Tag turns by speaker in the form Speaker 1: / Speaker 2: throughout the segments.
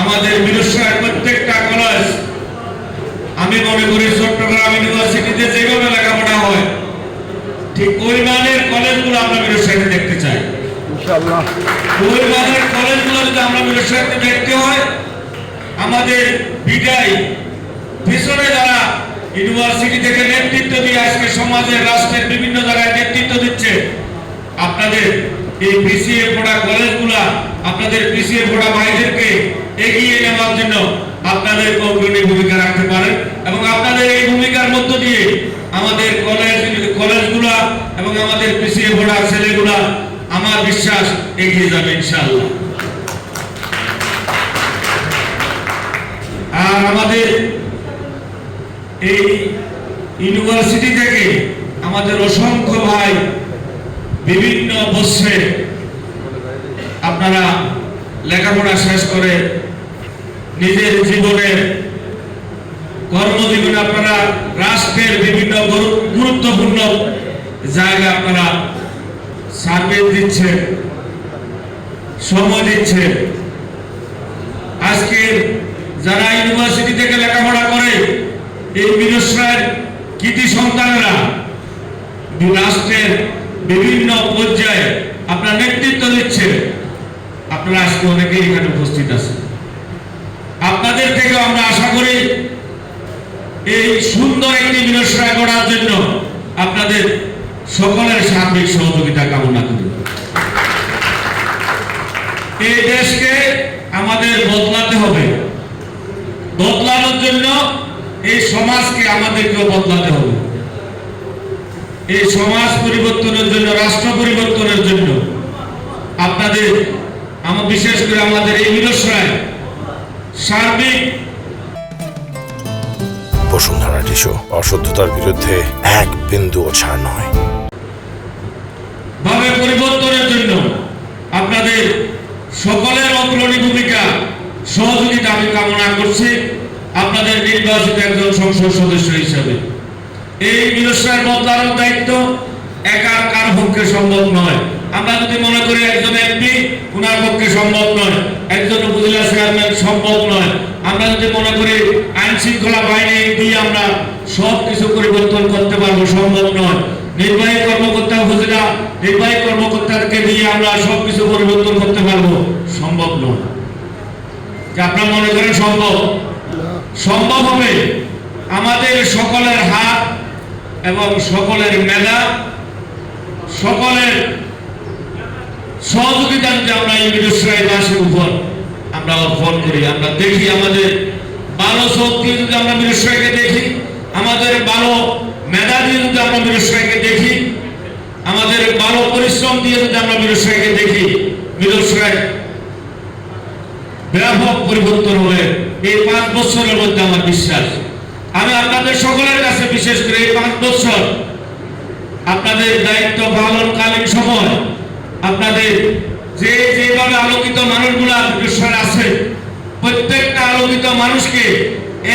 Speaker 1: আমাদের মিরসরাইয়ের প্রত্যেকটা কলেজ, আমি মনে করি চট্টগ্রাম ইউনিভার্সিটিতে যেভাবে লেখাপড়া হয় ঠিক ওই মানের কলেজগুলো আমরা মিরসরাইতে দেখতে চাই ইনশাআল্লাহ। ওই মানের কলেজগুলো যদি আমরা মিরসরাইতে দেখতে হয়, আমাদের বিদায় পিছনে যারা ইউনিভার্সিটি থেকে নেতৃত্ব দিয়ে আজকে সমাজের রাষ্ট্রের বিভিন্ন জায়গায় নেতৃত্ব দিচ্ছে, আপনাদের এই পিছিয়ে পড়া কলেজগুলা, আপনাদের পিছিয়ে পড়া ভাইদেরকে এগিয়ে নেওয়ার জন্য আপনাদের অগ্রণী ভূমিকা রাখতে পারেন এবং আপনাদের এই ভূমিকার মধ্য দিয়ে আমাদের কলেজগুলা এবং আমাদের পিছিয়ে পড়া ছেলেগুলা আমার বিশ্বাস এগিয়ে যাবে ইনশাআল্লাহ। আর আমাদের এই ইউনিভার্সিটি থেকে আমাদের অসংখ্য ভাই বিভিন্ন বছরে আপনারা লেখাপড়া শেষ করে নিজের জীবনের কর্মজীবনে আপনারা রাষ্ট্রের বিভিন্ন গুরুত্বপূর্ণ জায়গায় আপনারা সার্ভিস দিচ্ছেন, সময় দিচ্ছেন। আজকে যারা ইউনিভার্সিটি থেকে লেখাপড়া করে এই মিরসরাইয়ের কৃতি সন্তানেরা রাষ্ট্রের বিভিন্ন পর্যায়ে আপনারা নেতৃত্ব দিচ্ছেন, আপনারা আজকে অনেকেই এখানে উপস্থিত আছেন। আপনাদের থেকে আমরা আশা করি এই সুন্দর একটি মিরসরাই গড়ার জন্য আপনাদের সকলের সার্বিক সহযোগিতা কামনা করি। এই দেশকে আমাদের বদলাতে হবে, বদলানোর জন্য এই সমাজকে আমাদেরকেও বদলাতে হবে। এই সমাজ পরিবর্তনের জন্য, রাষ্ট্র পরিবর্তনের জন্য আপনাদের বিশেষ করে আমাদের এই মিরসরাই সার্বিক
Speaker 2: বসুন্ধরা টিস্যু অশুদ্ধতার বিরুদ্ধে এক বিন্দুও ছাড় নয়।
Speaker 1: ভাবে পরিবর্তনের জন্য আপনাদের সকলের অগ্রণী ভূমিকা সহযোগিতা আমি কামনা করছি আপনাদের নির্বাচিত একজন সংসদ সদস্য হিসেবে। এই মিরসরাইয়ের বদলানোর দায়িত্ব একা কার পক্ষে সম্ভব নয়। আমরা যদি মনে করি একজন এমপি ওনার পক্ষে সম্ভব নয়, একজন উপজেলা চেয়ারম্যান সম্ভব নয়, আমরা যদি মনে করি আইন শৃঙ্খলা বাহিনী দিয়ে আমরা সব কিছু পরিবর্তন করতে পারবো, সম্ভব নয়। নির্বাহী কর্মকর্তা, উপজেলা নির্বাহী কর্মকর্তাকে দিয়ে আমরা সব কিছু পরিবর্তন করতে পারবো, সম্ভব নয়। আপনারা মনে করেন সম্ভব? সম্ভব হবে আমাদের সকলের হাত এবং সকলের মেধা, সকলের সহযোগিতা যদি আমরা এই মিরসরাইবাসীর উপর আমরা অর্পণ করি, আমরা দেখি আমাদের ভালো চোখ দিয়ে যদি আমরা মিরসরাইকে দেখি, আমাদের ভালো মেধা দিয়ে যদি আমরা মিরসরাইকে দেখি, আমাদের ভালো পরিশ্রম দিয়ে যদি আমরা মিরসরাইকে দেখি, মিরসরাই ব্যাপক পরিবর্তন হবে এই 5 বছরের মধ্যে আমার বিশ্বাস। আমি আপনাদের সকলের কাছে বিশেষ করে এই 5 বছর আপনাদের দায়িত্ব পালনকালীন সময় আপনাদের যেভাবে আলোকিত মানুষগুলা মিরসরাই আছে, প্রত্যেকটা আলোকিত মানুষকে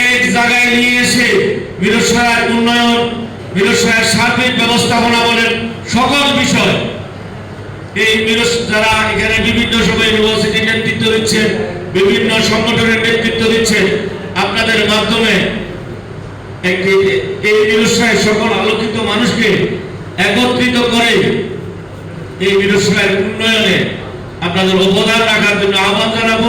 Speaker 1: এক জায়গায় নিয়ে এসে মিরসরাইয়ের উন্নয়ন, মিরসরাইয়ের সার্বিক ব্যবস্থাপনা বলেন সকল বিষয় এই যারা এখানে বিভিন্ন সময় ইউনিভার্সিটির নেতৃত্ব দিচ্ছে, বিভিন্ন সংগঠনের নেতৃত্ব দিচ্ছে, আপনাদের মাধ্যমে এই মিরসরাইয়ের সকল আলোকিত মানুষকে একত্রিত করে এই মিরসরাইয়ের উন্নয়নে আপনাদের অবদান রাখার জন্য আহ্বান জানাবো।